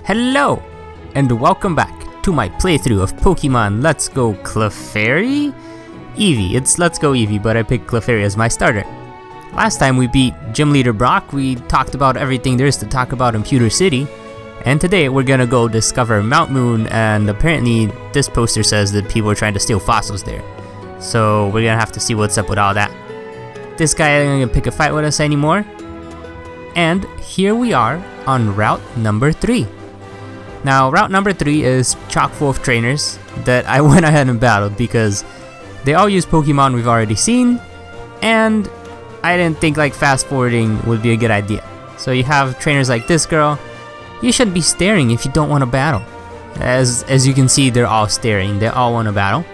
Hello, and welcome back to my playthrough of Pokemon Let's Go Clefairy? Eevee, it's Let's Go Eevee, but I picked Clefairy as my starter. Last time we beat Gym Leader Brock, we talked about everything there is to talk about in Pewter City, and today we're gonna go discover Mount Moon, and apparently this poster says that people are trying to steal fossils there. So we're gonna have to see what's up with all that. This guy ain't gonna pick a fight with us anymore. And here we are on route number 3. Now, route number 3 is chock full of trainers that I went ahead and battled because they all use Pokemon we've already seen, and I didn't think like fast forwarding would be a good idea. So you have trainers like this girl. You should be staring if you don't want to battle. As you can see, they're all staring. They all want to battle.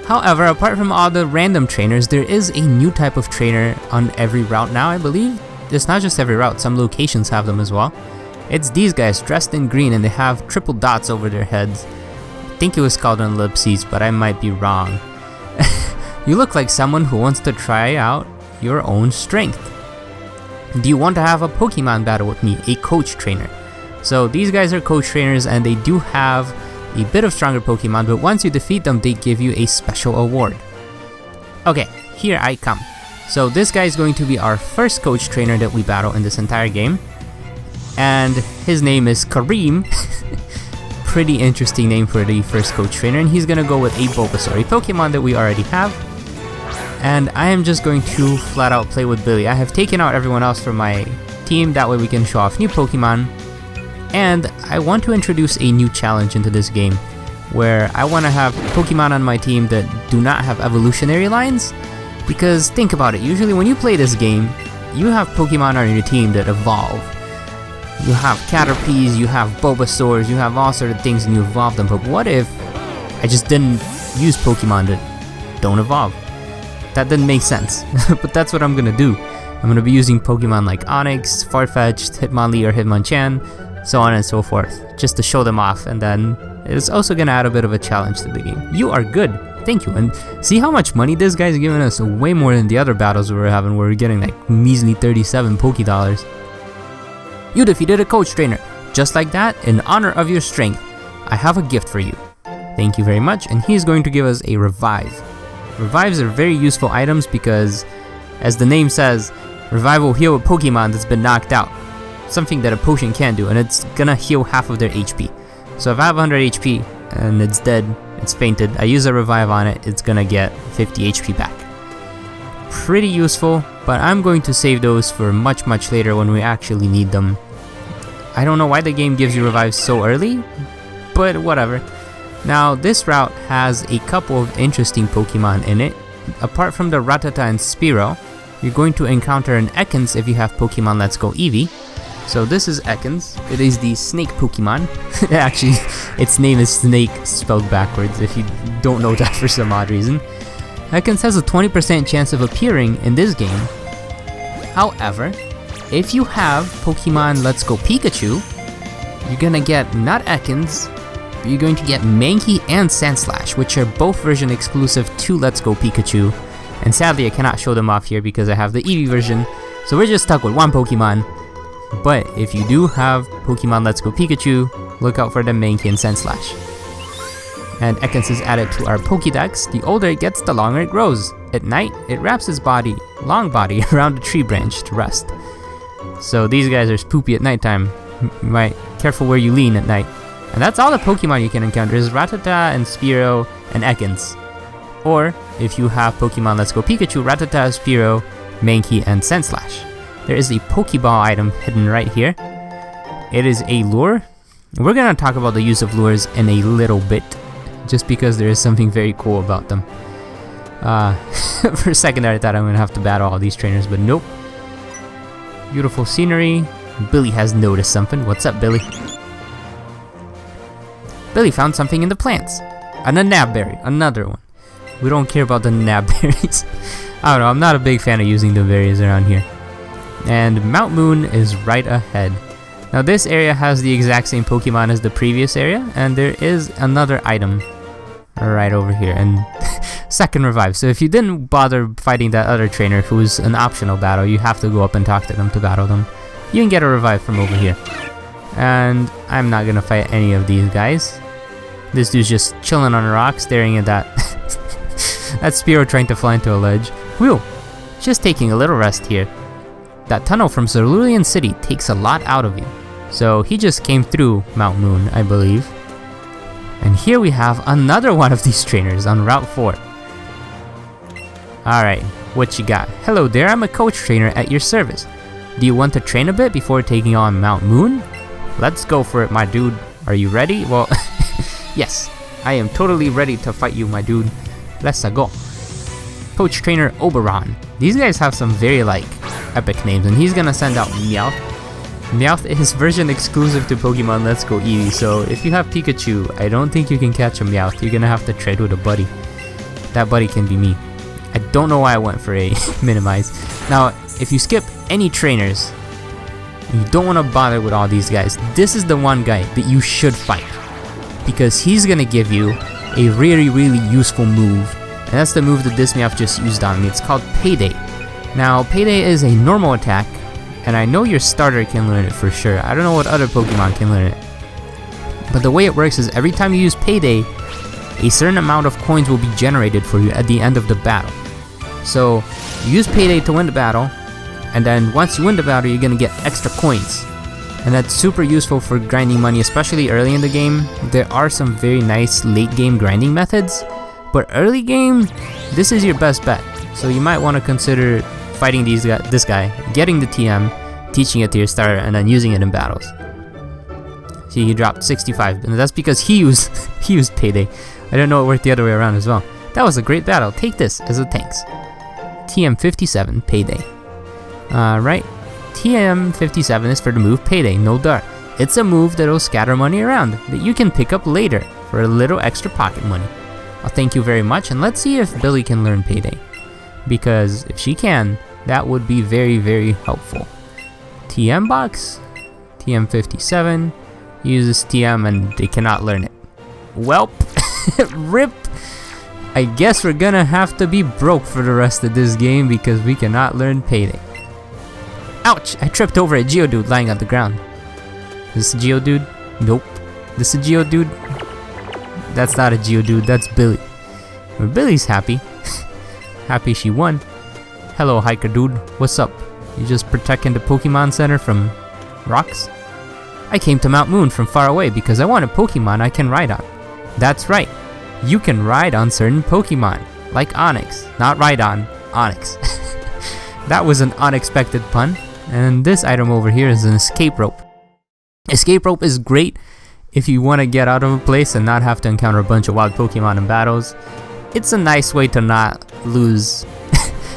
However, apart from all the random trainers, there is a new type of trainer on every route now, I believe. It's not just every route, some locations have them as well. It's these guys dressed in green and they have triple dots over their heads. I think it was called an ellipses, but I might be wrong. You look like someone who wants to try out your own strength. Do you want to have a Pokemon battle with me, a Coach Trainer? So these guys are Coach Trainers and they do have a bit of stronger Pokemon, but once you defeat them, they give you a special award. Okay, here I come. So this guy is going to be our first Coach Trainer that we battle in this entire game. And his name is Kareem. Pretty interesting name for the first Coach Trainer, and he's gonna go with a Bulbasaur, a Pokemon that we already have. And I am just going to flat out play with Billy. I have taken out everyone else from my team, that way we can show off new Pokemon. And I want to introduce a new challenge into this game, where I want to have Pokemon on my team that do not have evolutionary lines. Because think about it, usually when you play this game, you have Pokemon on your team that evolve. You have Caterpies, you have Bulbasaurs, you have all sort of things and you evolve them, but what if I just didn't use Pokemon that don't evolve? That didn't make sense, but that's what I'm gonna do. I'm gonna be using Pokemon like Onix, Farfetch'd, Hitmonlee or Hitmonchan, so on and so forth, just to show them off, and then it's also gonna add a bit of a challenge to the game. You are good, thank you, and see how much money this guy's giving us, way more than the other battles we were having where we're getting like measly 37 Pokédollars. You defeated a Coach Trainer. Just like that, in honor of your strength, I have a gift for you. Thank you very much, and he's going to give us a Revive. Revives are very useful items because, as the name says, Revive will heal a Pokemon that's been knocked out. Something that a potion can't do, and it's gonna heal half of their HP. So if I have 100 HP and it's dead, it's fainted, I use a Revive on it, it's gonna get 50 HP back. Pretty useful, but I'm going to save those for much later when we actually need them. I don't know why the game gives you revives so early, but whatever. Now this route has a couple of interesting Pokemon in it. Apart from the Rattata and Spearow, you're going to encounter an Ekans if you have Pokemon Let's Go Eevee. So this is Ekans. It is the snake Pokemon. Actually, its name is Snake spelled backwards if you don't know that for some odd reason. Ekans has a 20% chance of appearing in this game. However, if you have Pokemon Let's Go Pikachu, you're gonna get not Ekans, but you're going to get Mankey and Sandslash, which are both version exclusive to Let's Go Pikachu. And sadly, I cannot show them off here because I have the Eevee version, so we're just stuck with one Pokemon. But if you do have Pokemon Let's Go Pikachu, look out for the Mankey and Sandslash. And Ekans is added to our Pokédex. The older it gets, the longer it grows. At night, it wraps its long body around a tree branch to rest. So these guys are spoopy at nighttime. Right, careful where you lean at night. And that's all the Pokemon you can encounter is Rattata and Spearow and Ekans. Or, if you have Pokemon Let's Go Pikachu, Rattata, Spearow, Mankey, and Sandslash. There is a Pokeball item hidden right here. It is a lure. We're gonna talk about the use of lures in a little bit, just because there is something very cool about them. For a second there I thought I'm gonna have to battle all these trainers, but nope. Beautiful scenery. Billy has noticed something. What's up, Billy? Billy found something in the plants. And a Nabberry, another one. We don't care about the Nabberries. I don't know, I'm not a big fan of using the berries around here. And Mount Moon is right ahead. Now this area has the exact same Pokemon as the previous area, and there is another item right over here, and second revive. So if you didn't bother fighting that other trainer who's an optional battle, you have to go up and talk to them to battle them. You can get a revive from over here. And I'm not gonna fight any of these guys. This dude's just chilling on a rock, staring at that that Spearow trying to fly into a ledge. Whew, just taking a little rest here. That tunnel from Cerulean City takes a lot out of you. So he just came through Mount Moon, I believe. And here we have another one of these trainers on Route 4. Alright, what you got? Hello there, I'm a coach trainer at your service. Do you want to train a bit before taking on Mount Moon? Let's go for it, my dude. Are you ready? Well, yes, I am totally ready to fight you, my dude. Let's go. Coach Trainer Oberon. These guys have some very, epic names, and he's gonna send out Meowth. Meowth is version exclusive to Pokemon Let's Go Eevee, so if you have Pikachu, I don't think you can catch a Meowth. You're gonna have to trade with a buddy. That buddy can be me. I don't know why I went for a minimize. Now, if you skip any trainers, you don't want to bother with all these guys. This is the one guy that you should fight, because he's gonna give you a really useful move, and that's the move that this Meowth just used on me. It's called Payday. Now, Payday is a normal attack, and I know your starter can learn it for sure. I don't know what other Pokemon can learn it. But the way it works is every time you use Payday, a certain amount of coins will be generated for you at the end of the battle. So, you use Payday to win the battle, and then once you win the battle, you're gonna get extra coins. And that's super useful for grinding money, especially early in the game. There are some very nice late game grinding methods, but early game, this is your best bet. So you might want to consider fighting this guy, getting the TM, teaching it to your starter, and then using it in battles. See, he dropped 65, and that's because he used Payday. I don't know it worked the other way around as well. That was a great battle. Take this as a thanks. TM57 Payday. Right. TM57 is for the move Payday, no doubt. It's a move that'll scatter money around that you can pick up later for a little extra pocket money. Well, thank you very much, and let's see if Billy can learn Payday. Because if she can, that would be very helpful. TM box, TM57 uses TM and they cannot learn it. Welp, rip. I guess we're gonna have to be broke for the rest of this game because we cannot learn Payday. Ouch! I tripped over a Geodude lying on the ground. Is this a Geodude? Nope. This is a Geodude? That's not a Geodude, that's Billy. But Billy's happy. Happy she won. Hello, hiker dude. What's up? You just protecting the Pokemon Center from rocks? I came to Mount Moon from far away because I want a Pokemon I can ride on. That's right. You can ride on certain Pokemon, like Onix. Not ride on, Onix. That was an unexpected pun. And this item over here is an escape rope. Escape rope is great if you want to get out of a place and not have to encounter a bunch of wild Pokemon in battles. It's a nice way to not lose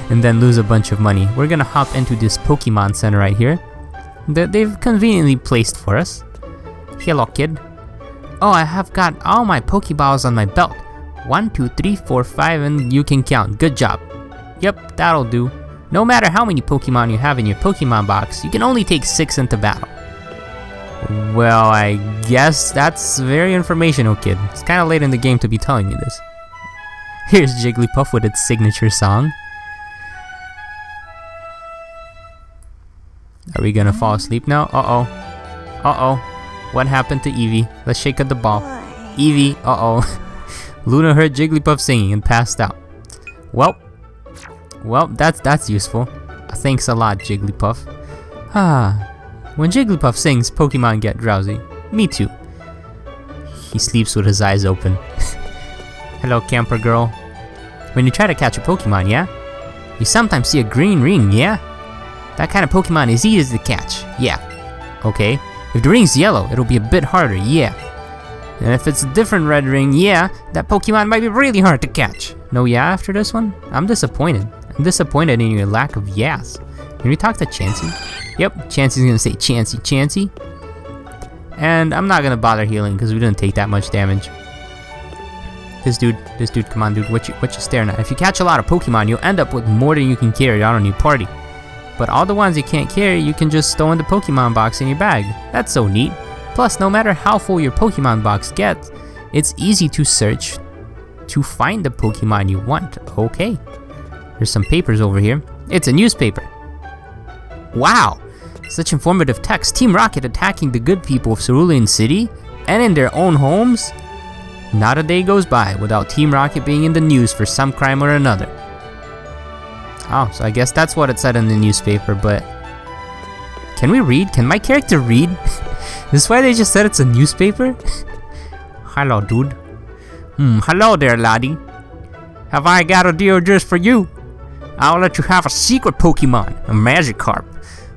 and then lose a bunch of money. We're gonna hop into this Pokemon Center right here that they've conveniently placed for us. Hello, kid. Oh, I have got all my Pokeballs on my belt. 1, 2, 3, 4, 5, and you can count. Good job. Yep, that'll do. No matter how many Pokemon you have in your Pokemon box, you can only take 6 into battle. Well, I guess that's very informational, kid. It's kinda late in the game to be telling me this. Here's Jigglypuff with its signature song. Are we gonna fall asleep now? Uh-oh. Uh-oh. What happened to Eevee? Let's shake up the ball. Eevee, uh-oh. Luna heard Jigglypuff singing and passed out. Well, that's useful. Thanks a lot, Jigglypuff. When Jigglypuff sings, Pokemon get drowsy. Me too. He sleeps with his eyes open. Hello, camper girl. When you try to catch a Pokemon, yeah? You sometimes see a green ring, yeah? That kind of Pokemon is easy to catch, yeah. Okay. If the ring's yellow, it'll be a bit harder, yeah. And if it's a different red ring, yeah, that Pokemon might be really hard to catch. No yeah after this one? I'm disappointed. I'm disappointed in your lack of yes. Can we talk to Chansey? Yep, Chansey's gonna say Chansey. And I'm not gonna bother healing because we didn't take that much damage. This dude, come on dude, what you staring at? If you catch a lot of Pokemon, you'll end up with more than you can carry out on your party. But all the ones you can't carry, you can just stow in the Pokemon box in your bag. That's so neat. Plus, no matter how full your Pokemon box gets, it's easy to search to find the Pokemon you want. Okay. There's some papers over here. It's a newspaper. Wow! Such informative text. Team Rocket attacking the good people of Cerulean City and in their own homes? Not a day goes by without Team Rocket being in the news for some crime or another. Oh, so I guess that's what it said in the newspaper, but... Can we read? Can my character read? This is why they just said it's a newspaper? Hello, dude. Hello there, laddie. Have I got a deal just for you? I'll let you have a secret Pokemon, a Magikarp,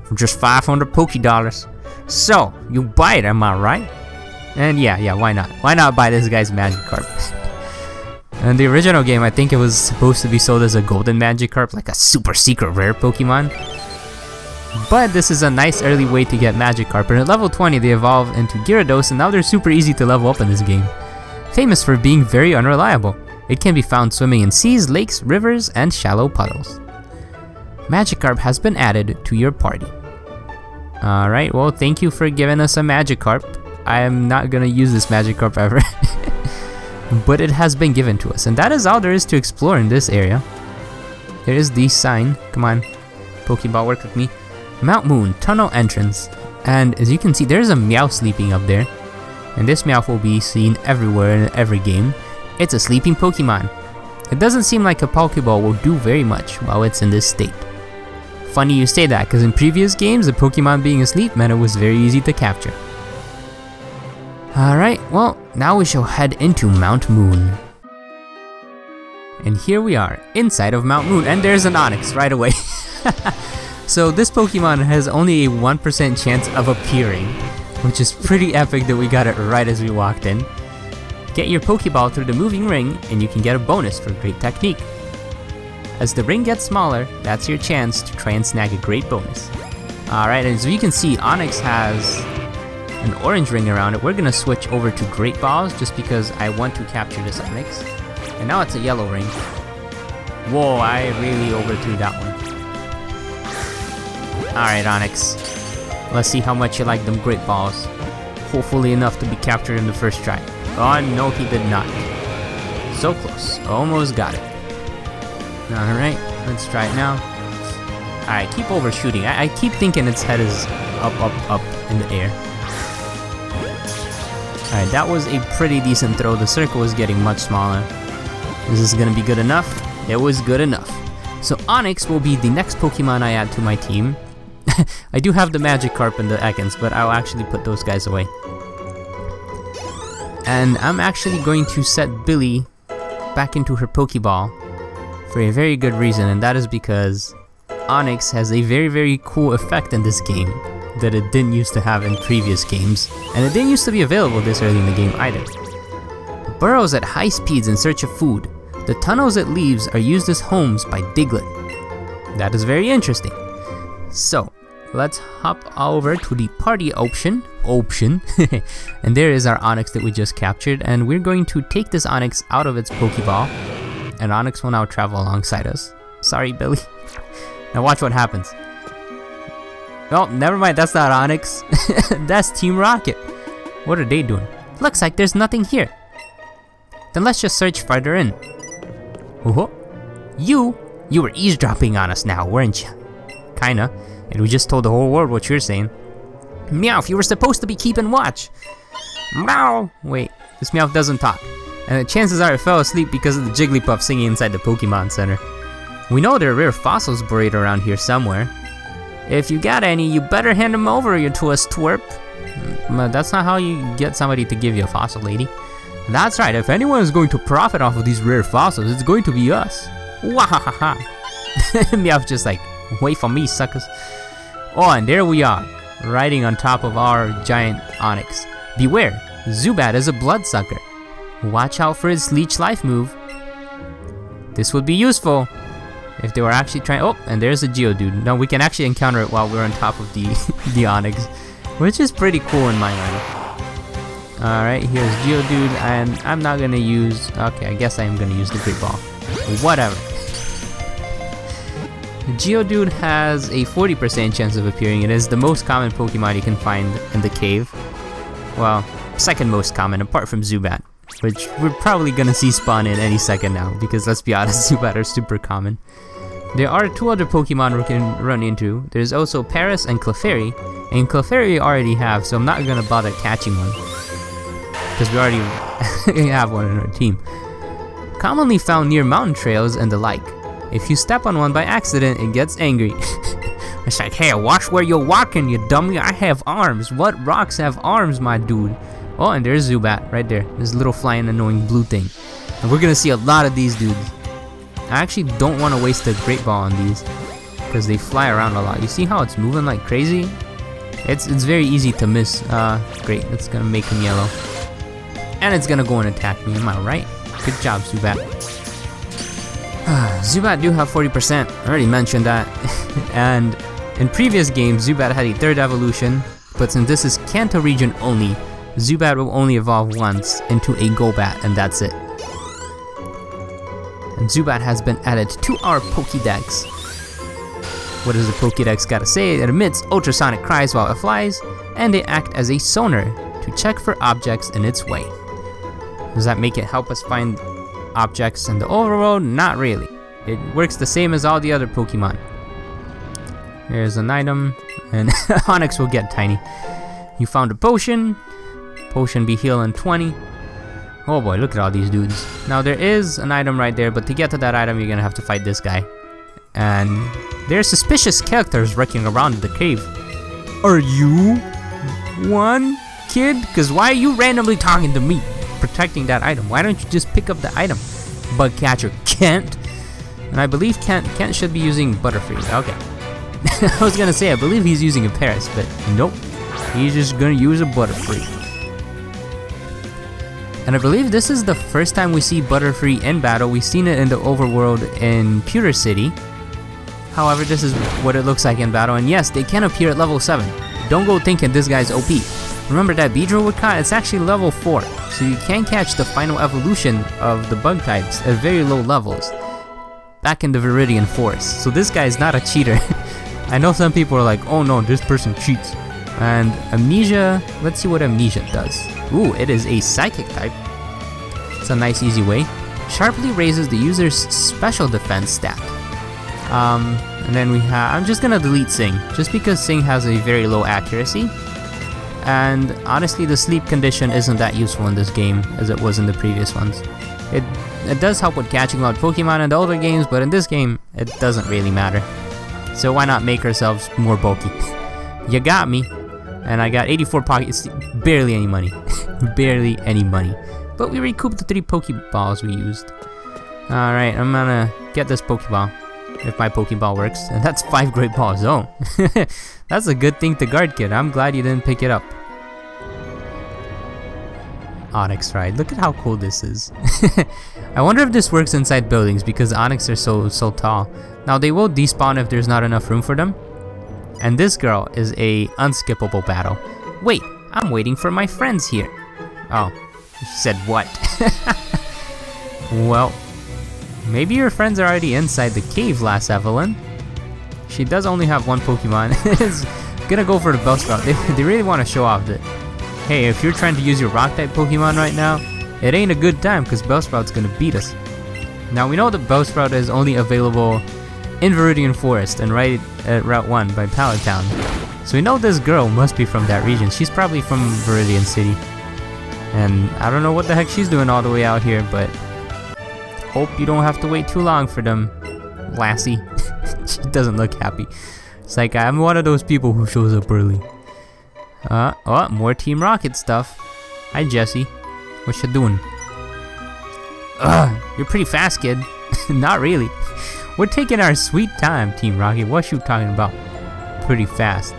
for just 500 Pokédollars. So, you buy it, am I right? And yeah, why not? Why not buy this guy's Magikarp? In the original game, I think it was supposed to be sold as a golden Magikarp, like a super secret rare Pokemon. But this is a nice early way to get Magikarp, and at level 20 they evolve into Gyarados, and now they're super easy to level up in this game. Famous for being very unreliable. It can be found swimming in seas, lakes, rivers, and shallow puddles. Magikarp has been added to your party. Alright, well, thank you for giving us a Magikarp. I am not gonna use this Magikarp ever. But it has been given to us, and that is all there is to explore in this area. There is the sign. Come on, Pokeball, work with me. Mount Moon, tunnel entrance. And as you can see, there's a Meowth sleeping up there. And this Meowth will be seen everywhere in every game. It's a sleeping Pokemon. It doesn't seem like a Pokeball will do very much while it's in this state. Funny you say that, because in previous games, the Pokemon being asleep meant it was very easy to capture. Alright, well, now we shall head into Mount Moon. And here we are, inside of Mount Moon, and there's an Onix right away. So this Pokemon has only a 1% chance of appearing, which is pretty epic that we got it right as we walked in. Get your Pokeball through the moving ring, and you can get a bonus for great technique. As the ring gets smaller, that's your chance to try and snag a great bonus. Alright, as you can see, Onix has an orange ring around it. We're gonna switch over to Great Balls just because I want to capture this Onix. And now it's a yellow ring. Whoa, I really overthrew that one. Alright, Onix. Let's see how much you like them Great Balls. Hopefully enough to be captured in the first try. Oh no, he did not. So close. Almost got it. Alright, let's try it now. Alright, keep overshooting. I keep thinking its head is up in the air. Alright, that was a pretty decent throw. The circle is getting much smaller. Is this gonna be good enough? It was good enough. So Onix will be the next Pokemon I add to my team. I do have the Magikarp and the Ekans, but I'll actually put those guys away. And I'm actually going to set Billy back into her Pokeball for a very good reason, and that is because Onix has a very cool effect in this game that it didn't used to have in previous games, and it didn't used to be available this early in the game either. Burrows at high speeds in search of food. The tunnels it leaves are used as homes by Diglett. That is very interesting. So, let's hop over to the party option, and there is our Onix that we just captured, and we're going to take this Onix out of its Pokeball, and Onix will now travel alongside us. Sorry, Billy. Now watch what happens. Oh, never mind, that's not Onix. That's Team Rocket. What are they doing? Looks like there's nothing here. Then let's just search farther in. Oh, you were eavesdropping on us now, weren't you? Kinda. And we just told the whole world what you're saying. Meowth, you were supposed to be keeping watch. Meow. Wait, this Meowth doesn't talk. And the chances are it fell asleep because of the Jigglypuff singing inside the Pokemon Center. We know there are rare fossils buried around here somewhere. If you got any, you better hand them over, you to us twerp. But that's not how you get somebody to give you a fossil, lady. That's right, if anyone is going to profit off of these rare fossils, it's going to be us. Wahahaha. Meowth just like, wait for me, suckers. Oh, and there we are, riding on top of our giant Onix. Beware, Zubat is a bloodsucker. Watch out for his Leech Life move. This would be useful if they were actually trying. Oh, and there's a Geodude. No, we can actually encounter it while we're on top of the Onix, which is pretty cool in my mind. Alright, here's Geodude, and I'm not gonna use. Okay, I guess I am gonna use the Great Ball. Whatever. Geodude has a 40% chance of appearing. It is the most common Pokemon you can find in the cave. Well, second most common, apart from Zubat, which we're probably gonna see spawn in any second now, because let's be honest, Zubat are super common. There are 2 other Pokemon we can run into. There's also Paris and Clefairy. And Clefairy we already have, so I'm not gonna bother catching one. Because we already have one in our team. Commonly found near mountain trails and the like. If you step on one by accident, it gets angry. It's like, hey, watch where you're walking, you dummy. I have arms. What rocks have arms, my dude? Oh, and there's Zubat right there. This little flying annoying blue thing. And we're gonna see a lot of these dudes. I actually don't want to waste a Great Ball on these, because they fly around a lot. You see how it's moving like crazy? It's very easy to miss. Great, that's gonna make him yellow. And it's gonna go and attack me, am I right? Good job, Zubat. Zubat do have 40%, I already mentioned that. And in previous games, Zubat had a 3rd evolution, but since this is Kanto region only, Zubat will only evolve once into a Golbat, and that's it. And Zubat has been added to our Pokédex. What does the Pokédex gotta say? It emits ultrasonic cries while it flies, and they act as a sonar to check for objects in its way. Does that make it help us find objects in the overworld? Not really. It works the same as all the other Pokemon. Here's an item, and Onix will get tiny. You found a potion. Potion be healing 20. Oh boy, look at all these dudes. Now there is an item right there, but to get to that item, you're gonna have to fight this guy. And there are suspicious characters wrecking around in the cave. Are you one, kid? Because why are you randomly talking to me, protecting that item? Why don't you just pick up the item? Bug catcher Kent. And I believe Kent should be using Butterfree. Okay. I was gonna say, I believe he's using a Paris, but nope. He's just gonna use a Butterfree. And I believe this is the first time we see Butterfree in battle. We've seen it in the overworld in Pewter City. However, this is what it looks like in battle. And yes, they can appear at level 7. Don't go thinking this guy's OP. Remember that Beedrill we caught? It's actually level 4. So you can catch the final evolution of the bug types at very low levels. Back in the Viridian Forest. So this guy is not a cheater. I know some people are like, oh no, this person cheats. And Amnesia, let's see what Amnesia does. Ooh, it is a Psychic type. It's a nice easy way. Sharply raises the user's special defense stat. And then we have, I'm just gonna delete Sing, just because Sing has a very low accuracy. And honestly, the sleep condition isn't that useful in this game as it was in the previous ones. It does help with catching out Pokemon in the older games, but in this game, it doesn't really matter. So why not make ourselves more bulky? You got me. And I got 84 pockets, barely any money. Barely any money. But we recouped the 3 Pokeballs we used. Alright, I'm gonna get this Pokeball. If my Pokeball works. And that's 5 Great Balls. Oh. That's a good thing to guard, kid. I'm glad you didn't pick it up. Onix ride. Look at how cool this is. I wonder if this works inside buildings because Onix are so tall. Now they will despawn if there's not enough room for them. And this girl is a unskippable battle. Wait, I'm waiting for my friends here. Oh, she said what? Well, maybe your friends are already inside the cave, Lass Evelyn. She does only have 1 Pokemon. It's gonna go for the Bellsprout. They really want to show off that, hey, if you're trying to use your Rock-type Pokemon right now, it ain't a good time because Bellsprout's gonna beat us. Now we know that Bellsprout is only available in Viridian Forest and right at Route 1 by Pallet Town. So we know this girl must be from that region. She's probably from Viridian City. And I don't know what the heck she's doing all the way out here, but hope you don't have to wait too long for them, lassie. She doesn't look happy. It's like, I'm one of those people who shows up early. Oh, more Team Rocket stuff. Hi, Jesse. What you doing? You're pretty fast, kid. Not really. We're taking our sweet time, Team Rocket. What you talking about? Pretty fast.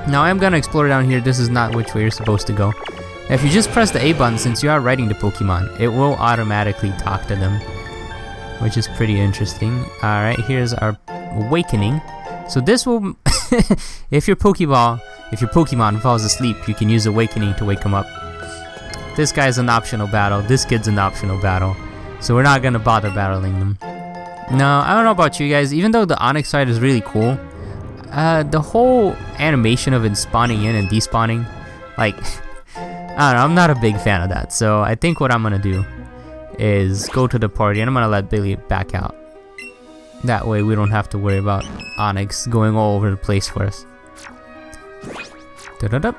Now I'm gonna explore down here. This is not which way you're supposed to go. If you just press the A button, since you are riding the Pokemon, it will automatically talk to them, which is pretty interesting. Alright, here's our awakening. So this will, if your Pokemon falls asleep, you can use awakening to wake him up. This guy's an optional battle. This kid's an optional battle. So we're not gonna bother battling them. No, I don't know about you guys, even though the Onix side is really cool, the whole animation of it spawning in and despawning, like, I don't know, I'm not a big fan of that. So I think what I'm gonna do is go to the party and I'm gonna let Billy back out. That way we don't have to worry about Onix going all over the place for us. Da-da-da.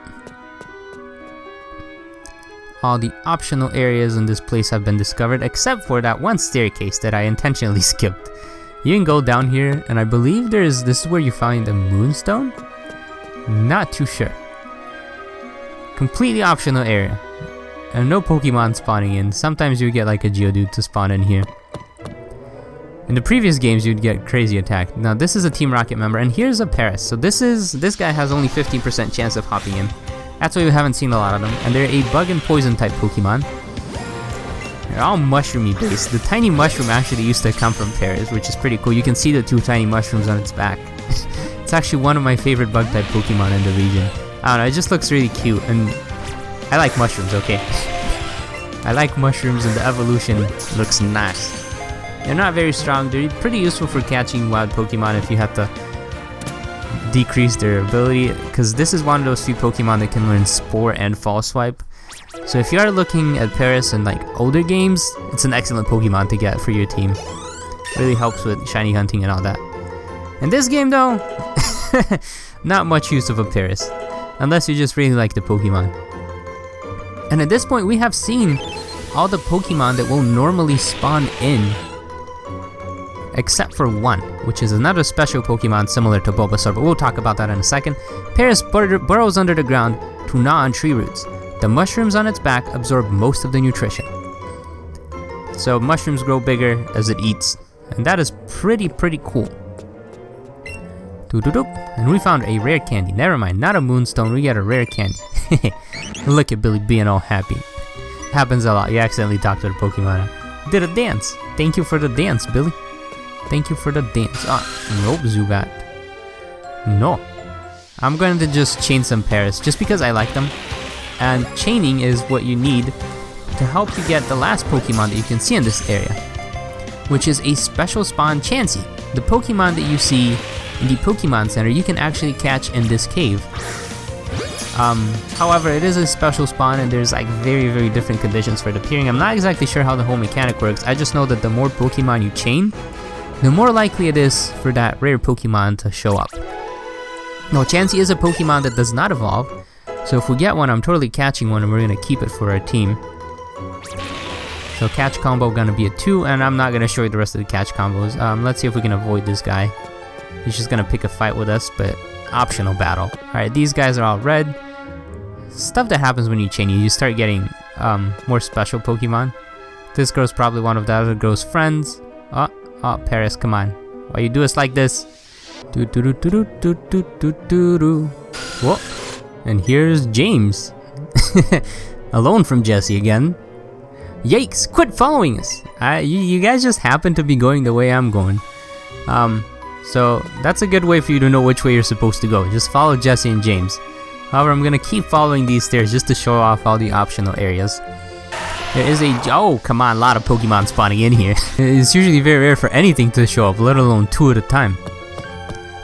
All the optional areas in this place have been discovered, except for that one staircase that I intentionally skipped. You can go down here, and I believe this is where you find the Moonstone? Not too sure. Completely optional area. And no Pokemon spawning in. Sometimes you get like a Geodude to spawn in here. In the previous games, you'd get crazy attack. Now this is a Team Rocket member, and here's a Paris. So this guy has only 15% chance of hopping in. That's why we haven't seen a lot of them. And they're a bug and poison type Pokemon. They're all mushroomy based. The tiny mushroom actually used to come from Paris, which is pretty cool. You can see the 2 tiny mushrooms on its back. It's actually one of my favorite bug type Pokemon in the region. I don't know, it just looks really cute, and I like mushrooms, okay? I like mushrooms, and the evolution looks nice. They're not very strong. They're pretty useful for catching wild Pokemon if you have to decrease their ability, because this is one of those few Pokemon that can learn Spore and False Swipe. So if you are looking at Paris in like older games, it's an excellent Pokemon to get for your team. Really helps with shiny hunting and all that. In this game though, not much use of a Paris, unless you just really like the Pokemon. And at this point we have seen all the Pokemon that will normally spawn in, except for one, which is another special Pokemon similar to Bulbasaur, but we'll talk about that in a second. Paris burrows under the ground to gnaw on tree roots. The mushrooms on its back absorb most of the nutrition. So mushrooms grow bigger as it eats, and that is pretty cool. And we found a rare candy. Never mind, not a moonstone, we got a rare candy. Look at Billy being all happy. Happens a lot, you accidentally talk to the Pokemon. Did a dance. Thank you for the dance, Billy. Thank you for the dance. Nope, Zubat. No. I'm going to just chain some Paris, just because I like them. And chaining is what you need to help you get the last Pokemon that you can see in this area, which is a special spawn Chansey. The Pokemon that you see in the Pokemon Center, you can actually catch in this cave. However, it is a special spawn, and there's like very different conditions for it appearing. I'm not exactly sure how the whole mechanic works. I just know that the more Pokemon you chain, the more likely it is for that rare Pokemon to show up. Now, Chansey is a Pokemon that does not evolve, so if we get one, I'm totally catching one, and we're gonna keep it for our team. So catch combo gonna be a 2, and I'm not gonna show you the rest of the catch combos. Let's see if we can avoid this guy. He's just gonna pick a fight with us, but optional battle. Alright, these guys are all red. Stuff that happens when you chain, you start getting more special Pokemon. This girl's probably one of the other girl's friends. Oh, Paris, come on. Why you do us like this? Whoa. And here's James. Alone from Jesse again. Yikes, quit following us. You guys just happen to be going the way I'm going. So that's a good way for you to know which way you're supposed to go. Just follow Jesse and James. However, I'm gonna keep following these stairs just to show off all the optional areas. There is oh, come on, a lot of Pokemon spawning in here. It's usually very rare for anything to show up, let alone 2 at a time.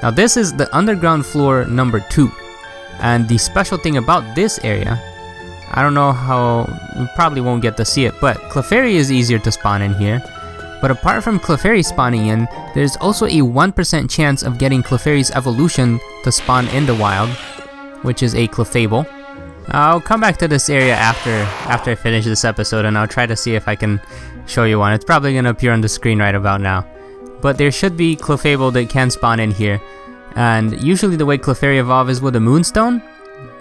Now this is the underground floor number 2. And the special thing about this area, I don't know how, we probably won't get to see it, but Clefairy is easier to spawn in here. But apart from Clefairy spawning in, there's also a 1% chance of getting Clefairy's evolution to spawn in the wild, which is a Clefable. I'll come back to this area after I finish this episode, and I'll try to see if I can show you one. It's probably going to appear on the screen right about now. But there should be Clefable that can spawn in here. And usually the way Clefairy evolve is with a Moonstone.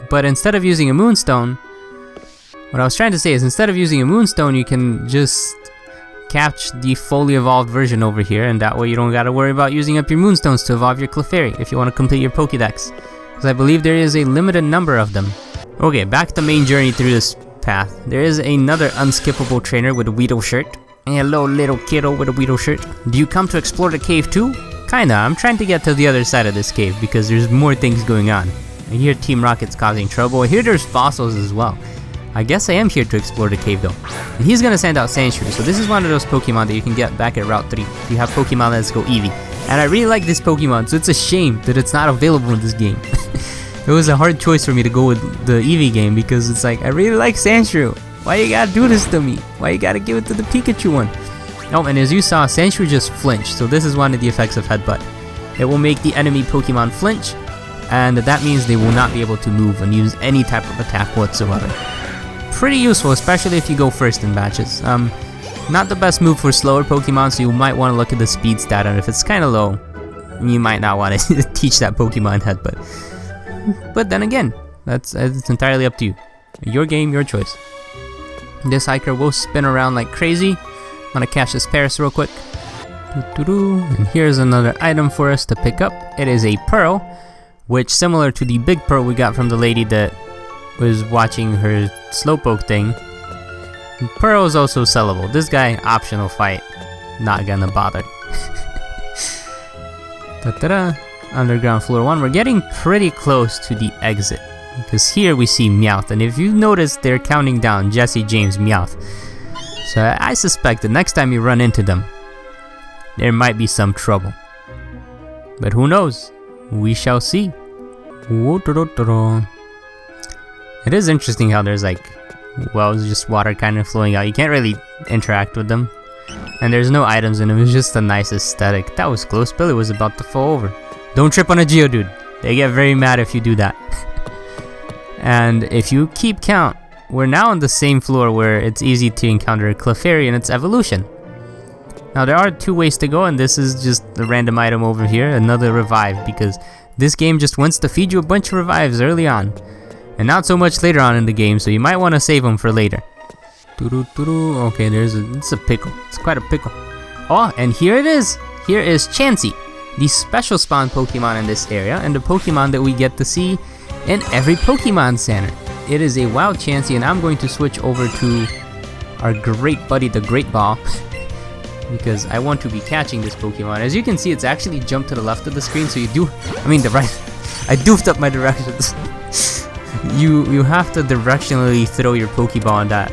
But instead of using a Moonstone, what I was trying to say is instead of using a Moonstone, you can just catch the fully evolved version over here, and that way you don't gotta worry about using up your Moonstones to evolve your Clefairy if you want to complete your Pokédex. Because I believe there is a limited number of them. Okay, back to the main journey through this path. There is another unskippable trainer with a Weedle shirt. Hello, little kiddo with a Weedle shirt. Do you come to explore the cave too? Kinda, I'm trying to get to the other side of this cave because there's more things going on. I hear Team Rocket's causing trouble. I hear there's fossils as well. I guess I am here to explore the cave though. And he's gonna send out Sandshrew, so this is one of those Pokemon that you can get back at Route 3. If you have Pokemon Let's Go Eevee. And I really like this Pokemon, so it's a shame that it's not available in this game. It was a hard choice for me to go with the Eevee game because it's like, I really like Sandshrew. Why you gotta do this to me? Why you gotta give it to the Pikachu one? Oh, and as you saw, Sandshrew just flinched, so this is one of the effects of Headbutt. It will make the enemy Pokemon flinch, and that means they will not be able to move and use any type of attack whatsoever. Pretty useful, especially if you go first in matches. Not the best move for slower Pokemon, so you might want to look at the speed stat, and if it's kind of low, you might not want to teach that Pokemon Headbutt. But then again, it's entirely up to you. Your game, your choice. This hiker will spin around like crazy. I'm gonna catch this Paris real quick. And here's another item for us to pick up. It is a pearl, which, similar to the big pearl we got from the lady that was watching her Slowpoke thing, pearl is also sellable. This guy, optional fight, not gonna bother. Underground floor 1. We're getting pretty close to the exit, because here we see Meowth, and if you notice, they're counting down Jesse, James, Meowth. So I suspect the next time you run into them, there might be some trouble. But who knows? We shall see. It is interesting how there's like wells, just water kind of flowing out. You can't really interact with them. And there's no items in them, it's just a nice aesthetic. That was close, Billy was about to fall over. Don't trip on a Geodude. They get very mad if you do that. And if you keep count, we're now on the same floor where it's easy to encounter a Clefairy and its evolution. Now there are 2 ways to go, and this is just a random item over here, another revive, because this game just wants to feed you a bunch of revives early on, and not so much later on in the game, so you might want to save them for later. Okay, it's a pickle. It's quite a pickle. Oh, and here it is. Here is Chansey, the special spawn Pokemon in this area, and the Pokemon that we get to see in every Pokemon Center. It is a wild Chansey, and I'm going to switch over to our great buddy, the Great Ball, because I want to be catching this Pokemon. As you can see, it's actually jumped to the left of the screen, so the right. I doofed up my directions. You have to directionally throw your Pokeball in that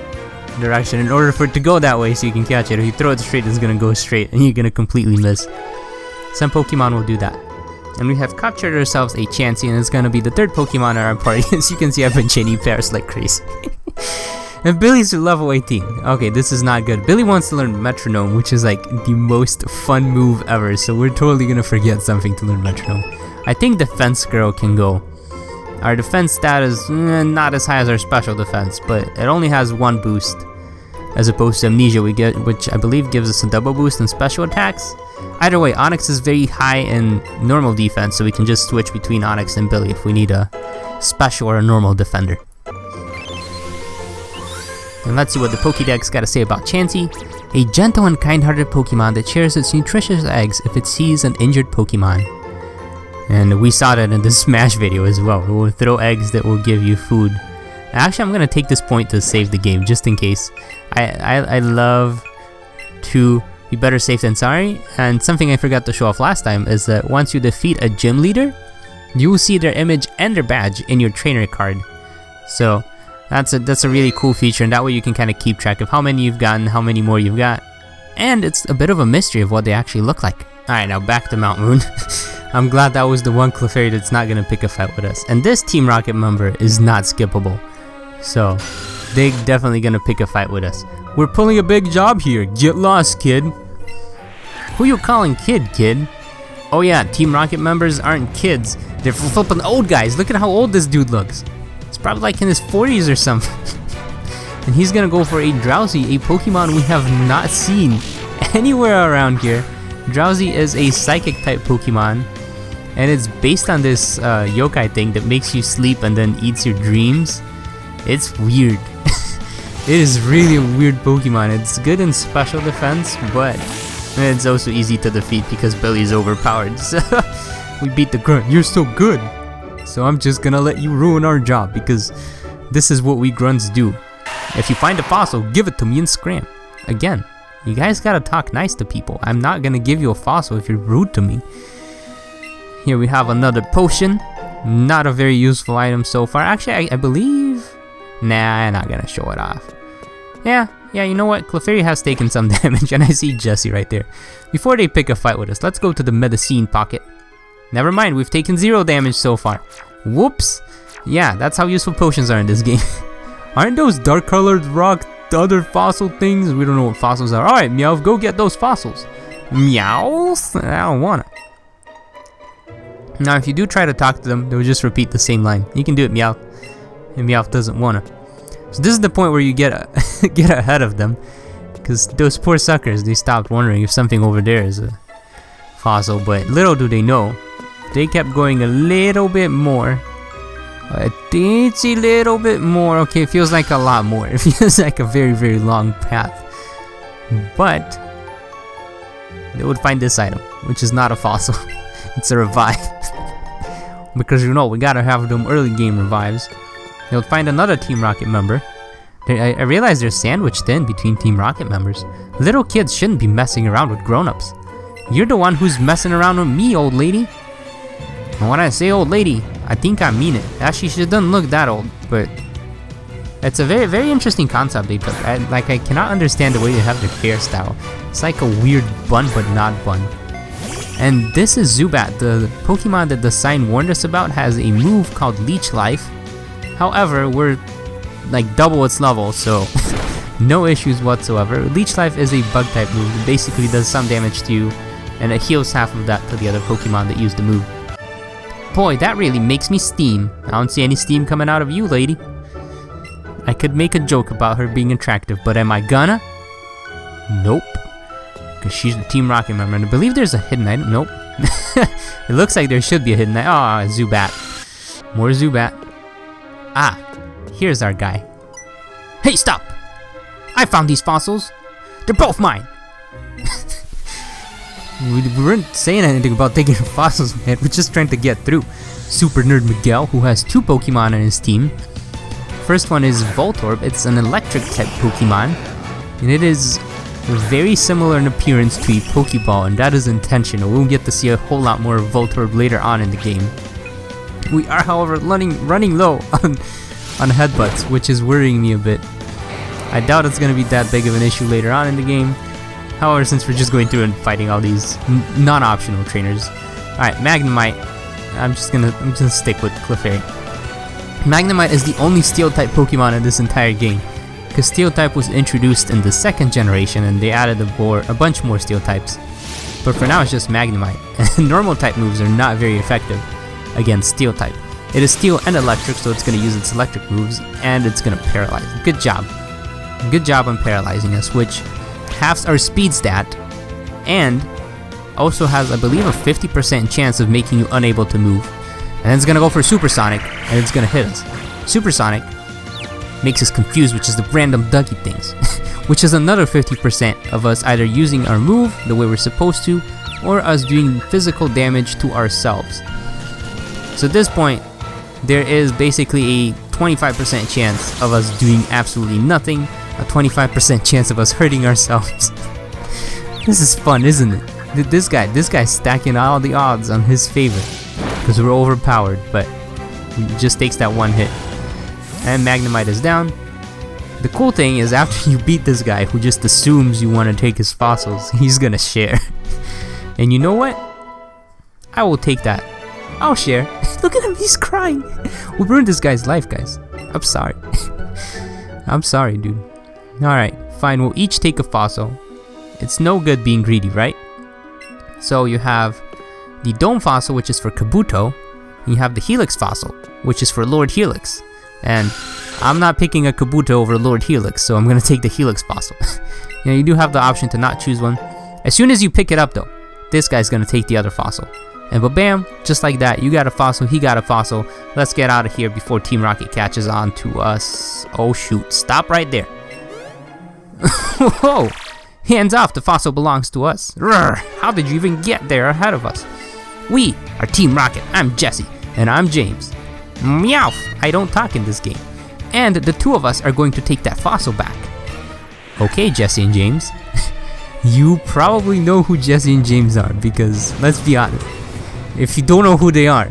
direction in order for it to go that way so you can catch it. If you throw it straight, it's gonna go straight and you're gonna completely miss. Some Pokemon will do that. And we have captured ourselves a Chansey, and it's gonna be the 3rd Pokemon in our party. As you can see, I've been chaining Paris like crazy. And Billy's level 18. Okay, this is not good. Billy wants to learn Metronome, which is like the most fun move ever, so we're totally gonna forget something to learn Metronome. I think Defense Girl can go. Our defense stat is not as high as our special defense, but it only has 1 boost, as opposed to Amnesia we get, which I believe gives us a double boost in special attacks. Either way, Onix is very high in normal defense, so we can just switch between Onix and Billy if we need a special or a normal defender. And let's see what the Pokédex got to say about Chansey. A gentle and kind-hearted Pokemon that shares its nutritious eggs if it sees an injured Pokemon. And we saw that in the Smash video as well. It will throw eggs that will give you food. Actually, I'm going to take this point to save the game, just in case. I love to be better safe than sorry. And something I forgot to show off last time is that once you defeat a gym leader, you will see their image and their badge in your trainer card. So that's a really cool feature, and that way you can kind of keep track of how many you've gotten, how many more you've got. And it's a bit of a mystery of what they actually look like. Alright, now back to Mount Moon. I'm glad that was the one Clefairy that's not going to pick a fight with us. And this Team Rocket member is not skippable. So, they're definitely going to pick a fight with us. We're pulling a big job here. Get lost, kid. Who you calling kid? Oh yeah, Team Rocket members aren't kids. They're flipping old guys. Look at how old this dude looks. He's probably like in his 40s or something. And he's going to go for a Drowsy, a Pokemon we have not seen anywhere around here. Drowsy is a psychic type Pokemon, and it's based on this yokai thing that makes you sleep and then eats your dreams. It's weird. It is really a weird Pokemon. It's good in special defense, but it's also easy to defeat because Billy's overpowered. So we beat the grunt. You're so good. So I'm just gonna let you ruin our job because this is what we grunts do. If you find a fossil, give it to me and scram. Again. You guys gotta talk nice to people. I'm not gonna give you a fossil if you're rude to me. Here we have another potion. Not a very useful item so far. Actually, I believe... Nah, I'm not gonna show it off. Yeah, you know what? Clefairy has taken some damage, and I see Jesse right there. Before they pick a fight with us, let's go to the medicine pocket. Never mind, we've taken 0 damage so far. Whoops! Yeah, that's how useful potions are in this game. Aren't those dark colored rock other fossil things. We don't know what fossils are. Alright, Meowth, go get those fossils. Meowth? I don't wanna. Now, if you do try to talk to them, they'll just repeat the same line. You can do it, Meowth. And Meowth doesn't wanna. So this is the point where you get ahead of them. Because those poor suckers, they stopped wondering if something over there is a fossil. But little do they know, they kept going a little bit more. A teensy little bit more. Okay, it feels like a lot more. It feels like a very, very long path. But they would find this item, which is not a fossil. It's a revive. Because you know, we gotta have them early game revives. They'll find another Team Rocket member. I realize they're sandwiched in between Team Rocket members. Little kids shouldn't be messing around with grown-ups. You're the one who's messing around with me, old lady. And when I say old lady, I think I mean it. Actually, she doesn't look that old, but it's a very, very interesting concept they took. I cannot understand the way they have their hairstyle. It's like a weird bun, but not bun. And this is Zubat. The Pokemon that the sign warned us about has a move called Leech Life. However, we're like double its level, so no issues whatsoever. Leech Life is a bug type move. It basically does some damage to you, and it heals half of that to the other Pokemon that use the move. Boy, that really makes me steam. I don't see any steam coming out of you, lady. I could make a joke about her being attractive, but am I gonna? Nope. Because she's the Team Rocket member, and I believe there's a hidden item. Nope. It looks like there should be a hidden item. Ah, Zubat. More Zubat. Ah, here's our guy. Hey, stop! I found these fossils. They're both mine. We weren't saying anything about taking the fossils, man. We're just trying to get through. Super Nerd Miguel, who has 2 Pokemon on his team. First one is Voltorb. It's an electric type Pokemon, and it is very similar in appearance to a Pokeball, and that is intentional. We'll get to see a whole lot more of Voltorb later on in the game. We are, however, running low on headbutts, which is worrying me a bit. I doubt it's going to be that big of an issue later on in the game. However, since we're just going through and fighting all these non-optional trainers. Alright, Magnemite. I'm just gonna stick with Clefairy. Magnemite is the only Steel-type Pokemon in this entire game, because Steel-type was introduced in the 2nd generation and they added a bunch more Steel-types. But for now it's just Magnemite. Normal-type moves are not very effective against Steel-type. It is Steel and Electric, so it's going to use its Electric moves, and it's going to paralyze. Good job. Good job on paralyzing us, which halves our speed stat, and also has, I believe, a 50% chance of making you unable to move. And then it's gonna go for Supersonic, and it's gonna hit us. Supersonic makes us confused, which is the random Dougie things, which is another 50% of us either using our move the way we're supposed to, or us doing physical damage to ourselves. So at this point, there is basically a 25% chance of us doing absolutely nothing, a 25% chance of us hurting ourselves. This is fun, isn't it? This guy's stacking all the odds on his favor, because we're overpowered, but he just takes that one hit. And Magnemite is down. The cool thing is, after you beat this guy who just assumes you want to take his fossils, he's gonna share. And you know what? I will take that. I'll share. Look at him, he's crying. We ruined this guy's life, guys. I'm sorry. I'm sorry, dude. Alright, fine, we'll each take a fossil. It's no good being greedy, right? So you have the Dome Fossil, which is for Kabuto. And you have the Helix Fossil, which is for Lord Helix. And I'm not picking a Kabuto over Lord Helix, so I'm going to take the Helix Fossil. You know, you do have the option to not choose one. As soon as you pick it up, though, this guy's going to take the other fossil. And bam, just like that, you got a fossil, he got a fossil. Let's get out of here before Team Rocket catches on to us. Oh shoot, stop right there. Whoa! Hands off, the fossil belongs to us. Rrr, how did you even get there ahead of us? We are Team Rocket. I'm Jesse. And I'm James. Meowth! I don't talk in this game. And the two of us are going to take that fossil back. Okay, Jesse and James. You probably know who Jesse and James are, because, let's be honest, if you don't know who they are,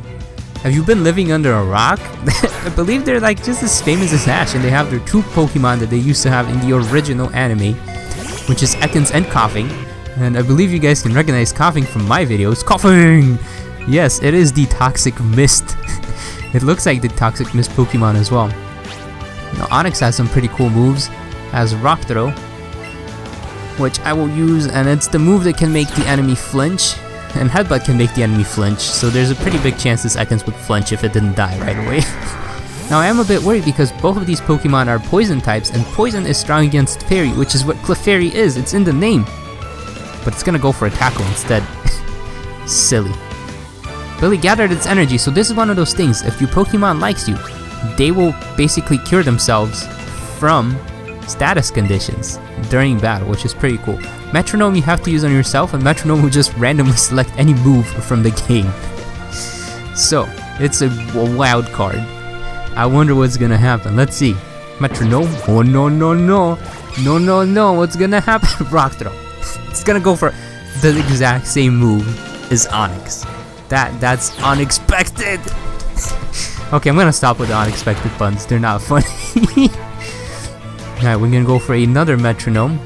have you been living under a rock? I believe they're like just as famous as Ash, and they have their 2 Pokemon that they used to have in the original anime, which is Ekans and Coughing. And I believe you guys can recognize Coughing from my videos. Coughing! Yes, it is the Toxic Mist. It looks like the Toxic Mist Pokemon as well. Now, Onix has some pretty cool moves. has Rock Throw, which I will use, and it's the move that can make the enemy flinch, and Headbutt can make the enemy flinch, so there's a pretty big chance this Ekans would flinch if it didn't die right away. Now I am a bit worried because both of these Pokemon are poison types, and poison is strong against fairy, which is what Clefairy is, it's in the name. But it's gonna go for a tackle instead. Silly. Billy gathered its energy, so this is one of those things, if your Pokemon likes you, they will basically cure themselves from status conditions during battle, which is pretty cool. Metronome you have to use on yourself, and Metronome will just randomly select any move from the game. So, it's a wild card. I wonder what's gonna happen. Let's see. Metronome. Oh no no no. No no no. What's gonna happen? Rock Throw. It's gonna go for the exact same move as Onix. That's unexpected. Okay, I'm gonna stop with the unexpected puns. They're not funny. Alright, we're gonna go for another Metronome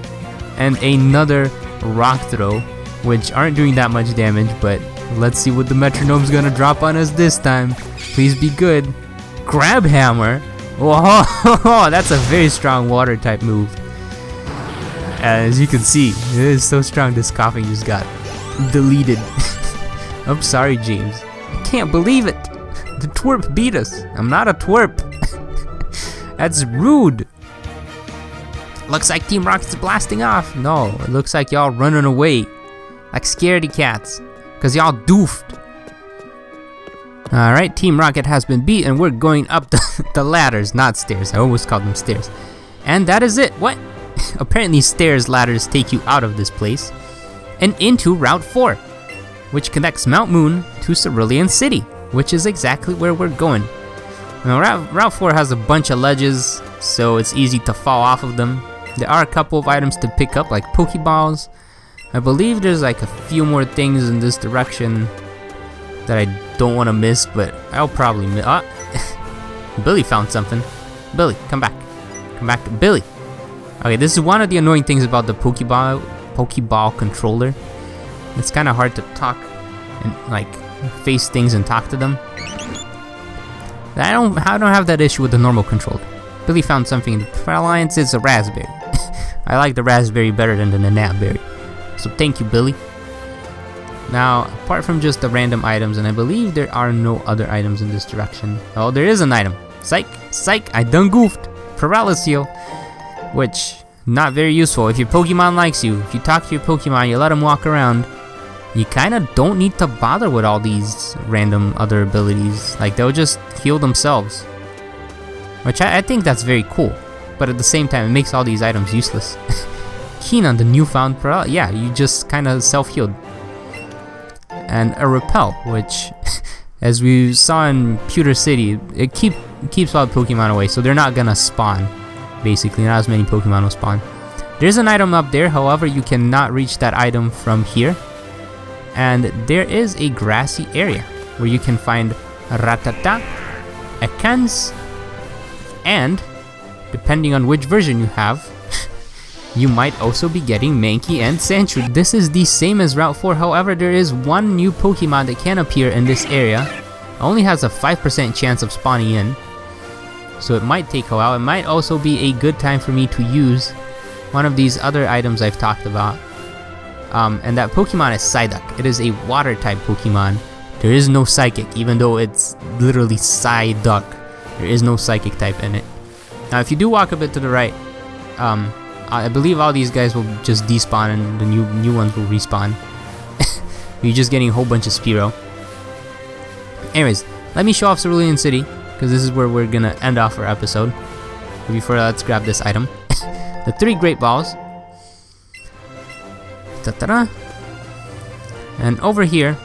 and another Rock Throw, which aren't doing that much damage, but let's see what the Metronome's gonna drop on us this time. Please be good. Grab Hammer. Whoa, that's a very strong water type move. As you can see, it is so strong this coughing just got deleted. I'm sorry, James. I can't believe it. The twerp beat us. I'm not a twerp. That's rude. Looks like Team Rocket's blasting off. No, it looks like y'all running away. Like scaredy cats. Cause y'all doofed. Alright, Team Rocket has been beat and we're going up the ladders, not stairs. I always called them stairs. And that is it. What? Apparently ladders take you out of this place and into Route 4, which connects Mount Moon to Cerulean City, which is exactly where we're going. Now, Route 4 has a bunch of ledges, so it's easy to fall off of them. There are a couple of items to pick up, like Pokeballs. I believe there's like a few more things in this direction that I don't want to miss, but I'll probably miss. Billy found something. Billy, come back. Come back, Billy. Okay, this is one of the annoying things about the Pokeball controller. It's kind of hard to talk and like face things and talk to them. I don't have that issue with the normal controller. Billy found something in the Alliance. It's a raspberry. I like the raspberry better than the Nanabberry. So thank you, Billy. Now, apart from just the random items, and I believe there are no other items in this direction. Oh, there is an item. Psych, psych, I done goofed. Paralysil, which, not very useful. If your Pokemon likes you, if you talk to your Pokemon, you let them walk around, you kind of don't need to bother with all these random other abilities. Like, they'll just heal themselves. Which I think that's very cool. But at the same time, it makes all these items useless. Keen on the newfound paralysis. Yeah, you just kind of self-healed. And a Repel, which, as we saw in Pewter City, it keeps all the Pokemon away, so they're not gonna spawn. Basically, not as many Pokemon will spawn. There's an item up there, however, you cannot reach that item from here. And there is a grassy area where you can find Rattata, Ekans, and, depending on which version you have, you might also be getting Mankey and Sandshrew. This is the same as Route 4, however, there is one new Pokemon that can appear in this area. It only has a 5% chance of spawning in, so it might take a while. It might also be a good time for me to use one of these other items I've talked about. And that Pokemon is Psyduck. It is a water type Pokemon. There is no Psychic, even though it's literally Psyduck. There is no Psychic type in it. Now, if you do walk a bit to the right, I believe all these guys will just despawn and the new ones will respawn. You're just getting a whole bunch of Spearow. Anyways, let me show off Cerulean City, because this is where we're gonna end off our episode. But before that, let's grab this item. The 3 Great Balls. Ta-ta-da. And over here,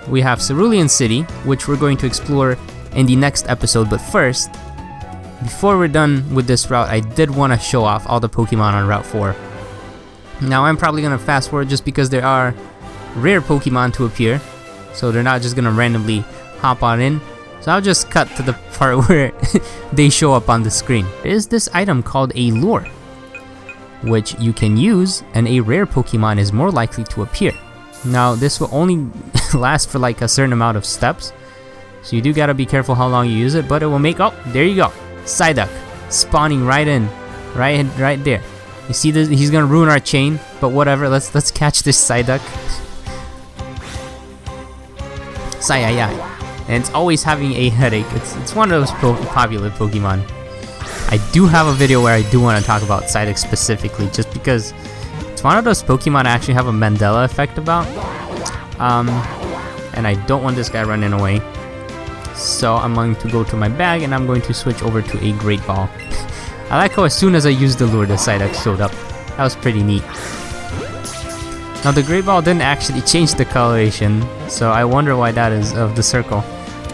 we have Cerulean City, which we're going to explore in the next episode. But first, before we're done with this route, I did want to show off all the Pokemon on Route 4. Now, I'm probably going to fast forward just because there are rare Pokemon to appear. So they're not just going to randomly hop on in. So I'll just cut to the part where they show up on the screen. There is this item called a Lure, which you can use, and a rare Pokemon is more likely to appear. Now, this will only last for like a certain amount of steps. So you do gotta be careful how long you use it, but it will make... Oh, there you go. Psyduck spawning right in. Right there. You see this? He's gonna ruin our chain, but whatever. Let's catch this Psyduck. Sayayay. And it's always having a headache. It's one of those popular Pokemon. I do have a video where I do want to talk about Psyduck specifically, just because it's one of those Pokemon I actually have a Mandela effect about. And I don't want this guy running away. So I'm going to go to my bag and I'm going to switch over to a Great Ball. I like how as soon as I used the lure, the Psyduck showed up. That was pretty neat. Now the Great Ball didn't actually change the coloration, so I wonder why that is of the circle.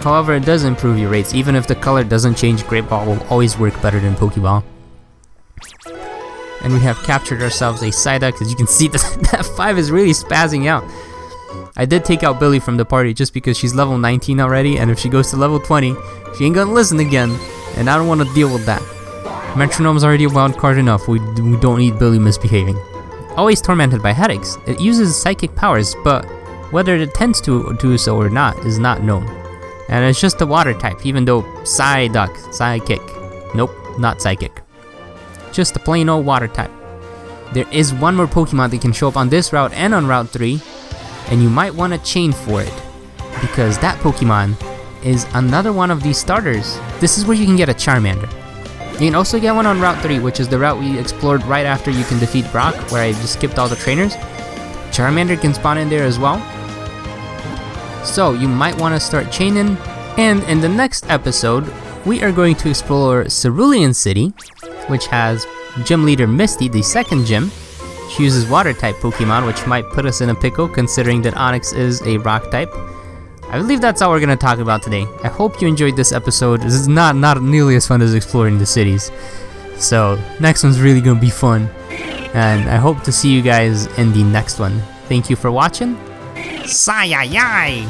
However, it does improve your rates. Even if the color doesn't change, Great Ball will always work better than Pokeball. And we have captured ourselves a Psyduck. As you can see, that 5 is really spazzing out. I did take out Billy from the party just because she's level 19 already, and if she goes to level 20, she ain't gonna listen again, and I don't want to deal with that. Metronome's already a wild card enough, we don't need Billy misbehaving. Always tormented by headaches, it uses psychic powers, but whether it tends to do so or not is not known. And it's just a water type, even though Psychic. Nope, not psychic. Just a plain old water type. There is one more Pokemon that can show up on this route and on Route 3, and you might want to chain for it, because that Pokemon is another one of these starters. This is where you can get a Charmander. You can also get one on Route 3, which is the route we explored right after you can defeat Brock, where I just skipped all the trainers. Charmander can spawn in there as well. So you might want to start chaining. And in the next episode, we are going to explore Cerulean City, which has Gym Leader Misty, the second gym. She uses water type Pokemon, which might put us in a pickle considering that Onix is a rock type. I believe that's all we're going to talk about today. I hope you enjoyed this episode. This is not nearly as fun as exploring the cities. So next one's really going to be fun. And I hope to see you guys in the next one. Thank you for watching. Sayayay!